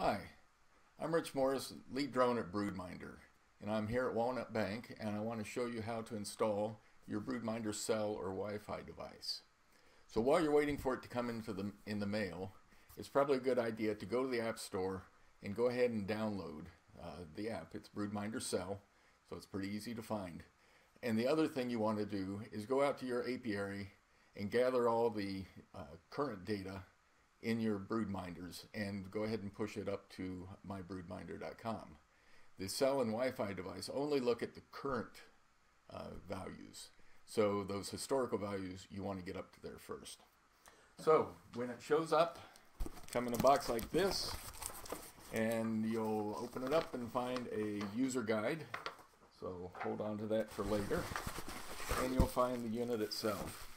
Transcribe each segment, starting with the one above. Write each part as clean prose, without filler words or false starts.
Hi, I'm Rich Morris, lead drone at BroodMinder, and I'm here at Walnut Bank, and I want to show you how to install your BroodMinder-CELL or Wi-Fi device. So while you're waiting for it to come in the mail, it's probably a good idea to go to the App Store and go ahead and download the app. It's BroodMinder-CELL, so it's pretty easy to find. And the other thing you want to do is go out to your apiary and gather all the current data in your BroodMinders and go ahead and push it up to mybroodminder.com. The cell and Wi-Fi device only look at the current values. So those historical values, you want to get up to there first. So when it shows up, come in a box like this, and you'll open it up and find a user guide. So hold on to that for later. And you'll find the unit itself,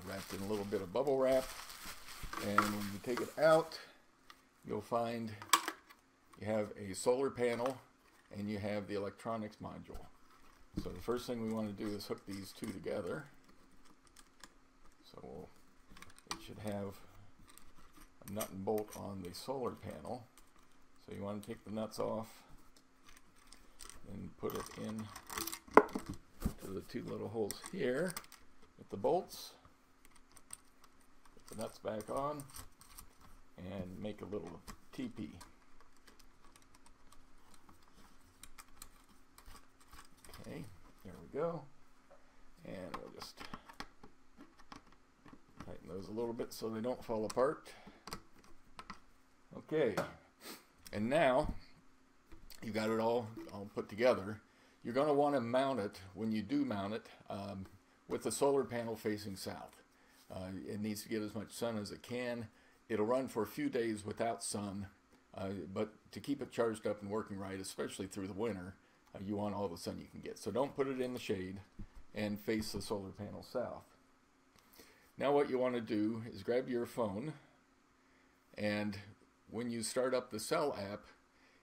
wrapped in a little bit of bubble wrap. And when you take it out, you'll find you have a solar panel and you have the electronics module. So the first thing we want to do is hook these two together. So it should have a nut and bolt on the solar panel. So you want to take the nuts off and put it in to the two little holes here with the bolts. Put the nuts back on and make a little teepee. Okay, there we go. And we'll just tighten those a little bit so they don't fall apart. Okay, and now you've got it all put together. You're going to want to mount it, when you do mount it, with the solar panel facing south. It needs to get as much sun as it can. It'll run for a few days without sun, but to keep it charged up and working right, especially through the winter, you want all the sun you can get. So don't put it in the shade and face the solar panel south. Now what you want to do is grab your phone, and when you start up the Cell app,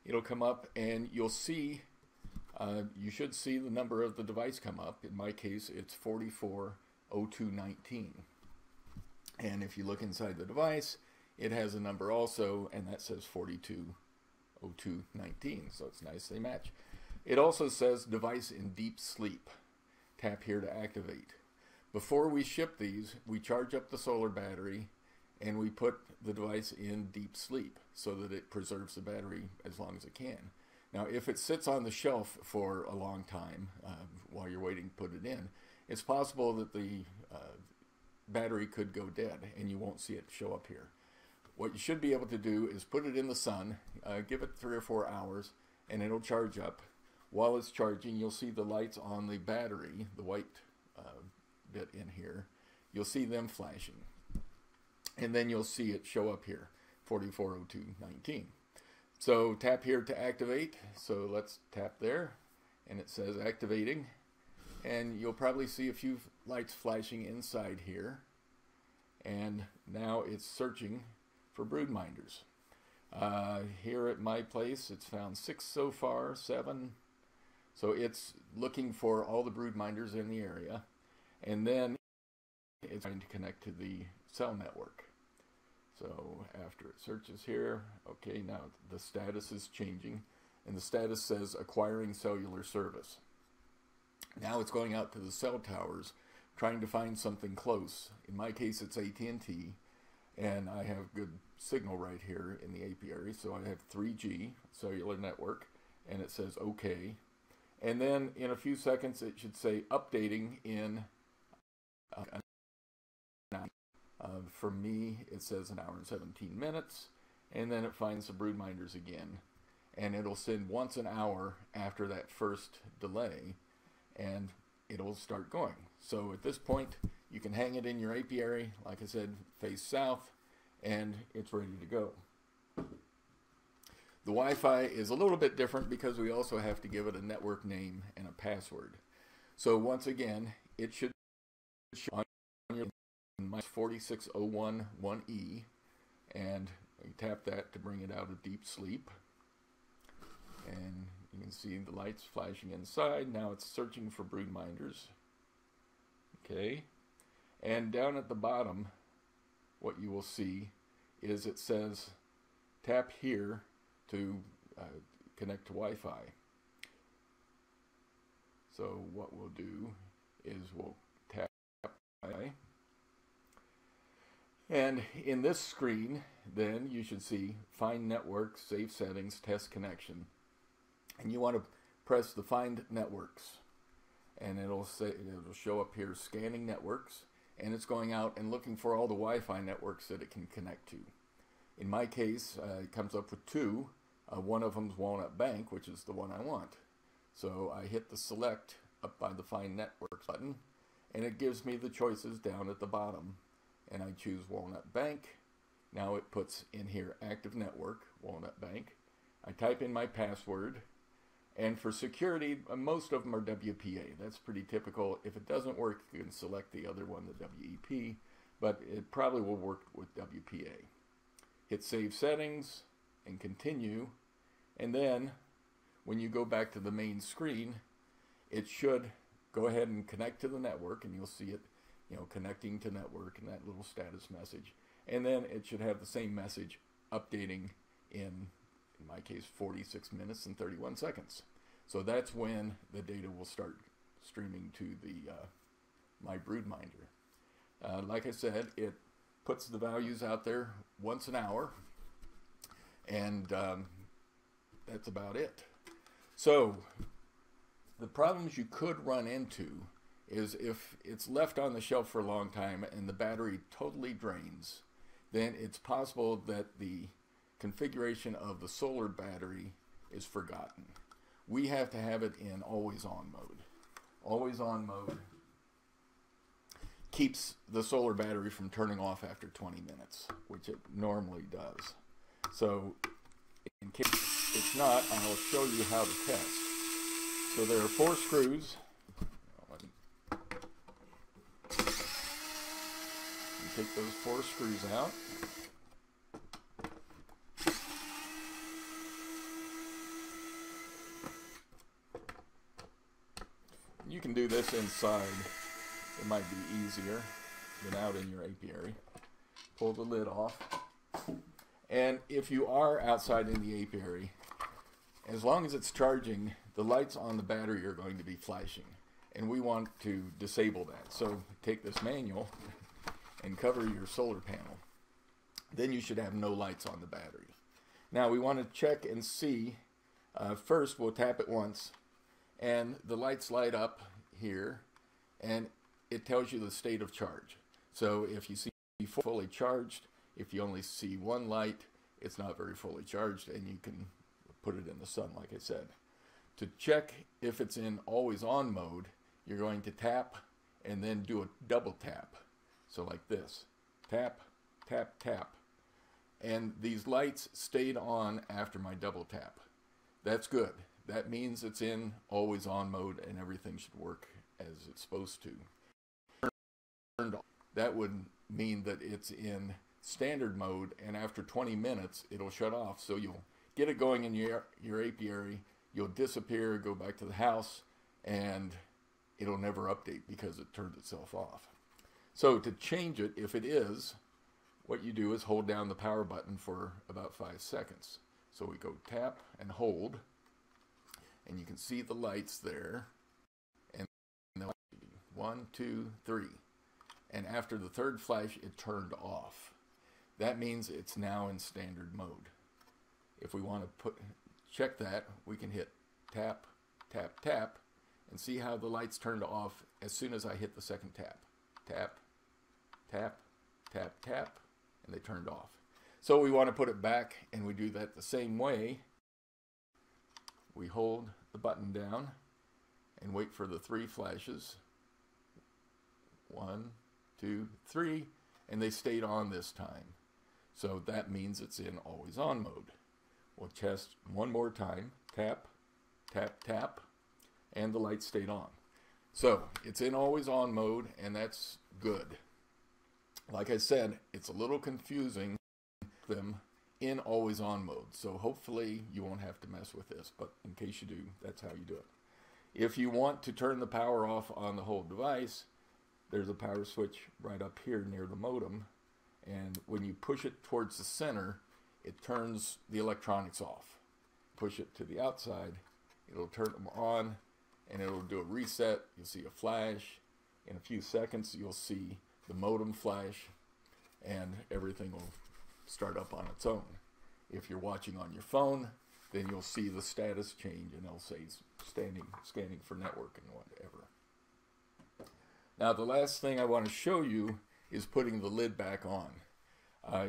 it'll come up and you'll see, you should see the number of the device come up. In my case, it's 440219. And if you look inside the device, it has a number also, and that says 420219. So it's nice they match. It also says device in deep sleep. Tap here to activate. Before we ship these, we charge up the solar battery and we put the device in deep sleep so that it preserves the battery as long as it can. Now, if it sits on the shelf for a long time while you're waiting to put it in, it's possible that the battery could go dead and you won't see it show up here. What you should be able to do is put it in the sun, give it 3 or 4 hours, and it'll charge up. While it's charging, you'll see the lights on the battery, the white bit in here. You'll see them flashing. And then you'll see it show up here, 440219. So tap here to activate. So let's tap there, and it says activating. And you'll probably see a few lights flashing inside here. And now it's searching for BroodMinders. Here at my place, it's found 6 so far, 7. So it's looking for all the BroodMinders in the area. And then it's trying to connect to the cell network. So after it searches here, okay, now the status is changing, and the status says acquiring cellular service. Now it's going out to the cell towers, trying to find something close. In my case, it's AT&T, and I have good signal right here in the apiary, so I have 3G cellular network, and it says okay. And then in a few seconds, it should say updating in for me, it says 1 hour and 17 minutes, and then it finds the BroodMinders again, and it'll send once an hour after that first delay, and it'll start going. So at this point, you can hang it in your apiary, like I said, face south, and it's ready to go. The Wi-Fi is a little bit different because we also have to give it a network name and a password. So once again, it should show on your 46011E, and you tap that to bring it out of deep sleep. And you can see the lights flashing inside. Now it's searching for BroodMinders. Okay. And down at the bottom, what you will see is it says tap here to connect to Wi-Fi. So what we'll do is we'll tap Wi-Fi. And in this screen, then you should see Find Network, Save Settings, Test Connection. And you want to press the Find Networks. And it'll show up here Scanning Networks. And it's going out and looking for all the Wi-Fi networks that it can connect to. In my case, it comes up with two. One of them is Walnut Bank, which is the one I want. So I hit the Select up by the Find Networks button, and it gives me the choices down at the bottom. And I choose Walnut Bank. Now it puts in here Active Network, Walnut Bank. I type in my password. And for security, most of them are WPA. That's pretty typical. If it doesn't work, you can select the other one, the WEP, but it probably will work with WPA. Hit Save Settings and Continue, and then when you go back to the main screen, it should go ahead and connect to the network, and you'll see it, connecting to network and that little status message. And then it should have the same message updating in my case, 46 minutes and 31 seconds. So that's when the data will start streaming to the my BroodMinder. Like I said, it puts the values out there once an hour, and that's about it. So the problems you could run into is if it's left on the shelf for a long time and the battery totally drains, then it's possible that the configuration of the solar battery is forgotten. We have to have it in always on mode. Always on mode keeps the solar battery from turning off after 20 minutes, which it normally does. So in case it's not, I'll show you how to test. So there are 4 screws. You take those 4 screws out. You can do this inside. It might be easier than out in your apiary. Pull the lid off. And if you are outside in the apiary, as long as it's charging, the lights on the battery are going to be flashing. And we want to disable that. So take this manual and cover your solar panel. Then you should have no lights on the battery. Now we want to check and see. First we'll tap it once, and the lights light up here, and it tells you the state of charge. So if you see fully charged, if you only see one light, it's not very fully charged, and you can put it in the sun, like I said. To check if it's in always on mode, you're going to tap and then do a double tap. So like this, tap, tap, tap. And these lights stayed on after my double tap. That's good. That means it's in always on mode and everything should work as it's supposed to. That would mean that it's in standard mode, and after 20 minutes it'll shut off. So you'll get it going in your apiary, you'll disappear, go back to the house, and it'll never update because it turned itself off. So to change it, if it is, what you do is hold down the power button for about 5 seconds. So we go tap and hold, and you can see the lights there. And 1, 2, 3. And after the third flash, it turned off. That means it's now in standard mode. If we want to check that, we can hit tap, tap, tap, and see how the lights turned off as soon as I hit the second tap. Tap, tap, tap, tap, and they turned off. So we want to put it back, and we do that the same way. We hold the button down and wait for the 3 flashes. 1, 2, 3, and they stayed on this time. So that means it's in always on mode. We'll test one more time. Tap, tap, tap, and the light stayed on. So it's in always on mode, and that's good. Like I said, it's a little confusing them in always on mode. So hopefully you won't have to mess with this, but in case you do, that's how you do it. If you want to turn the power off on the whole device, there's a power switch right up here near the modem, and when you push it towards the center, it turns the electronics off. Push it to the outside, it'll turn them on, and it'll do a reset. You'll see a flash. In a few seconds, you'll see the modem flash, and everything will start up on its own. If you're watching on your phone, then you'll see the status change, and it'll say scanning for network and whatever. Now, the last thing I want to show you is putting the lid back on.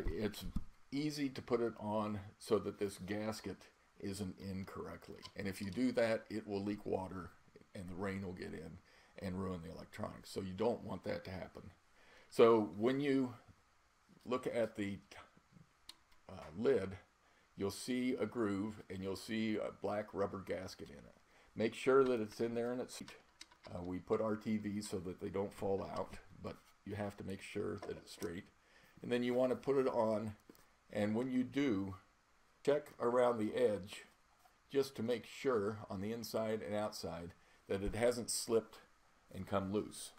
It's easy to put it on so that this gasket isn't in correctly. And if you do that, it will leak water and the rain will get in and ruin the electronics. So you don't want that to happen. So when you look at the lid, you'll see a groove and you'll see a black rubber gasket in it. Make sure that it's in there and it's we put RTVs so that they don't fall out, but you have to make sure that it's straight. And then you want to put it on, and when you do, check around the edge just to make sure on the inside and outside that it hasn't slipped and come loose.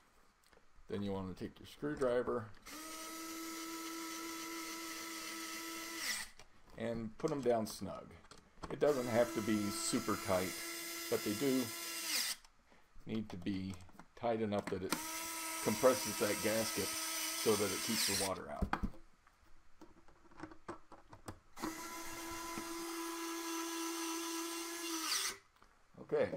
Then you want to take your screwdriver and put them down snug. It doesn't have to be super tight, but they do need to be tight enough that it compresses that gasket so that it keeps the water out. Okay,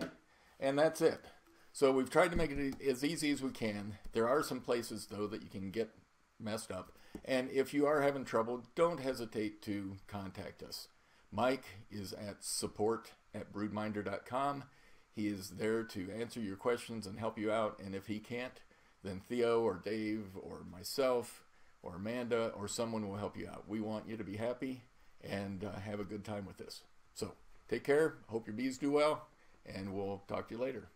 and that's it. So we've tried to make it as easy as we can. There are some places, though, that you can get messed up. And if you are having trouble, don't hesitate to contact us. Mike is at support@BroodMinder.com. He is there to answer your questions and help you out. And if he can't, then Theo or Dave or myself or Amanda or someone will help you out. We want you to be happy and have a good time with this. So take care. Hope your bees do well, and we'll talk to you later.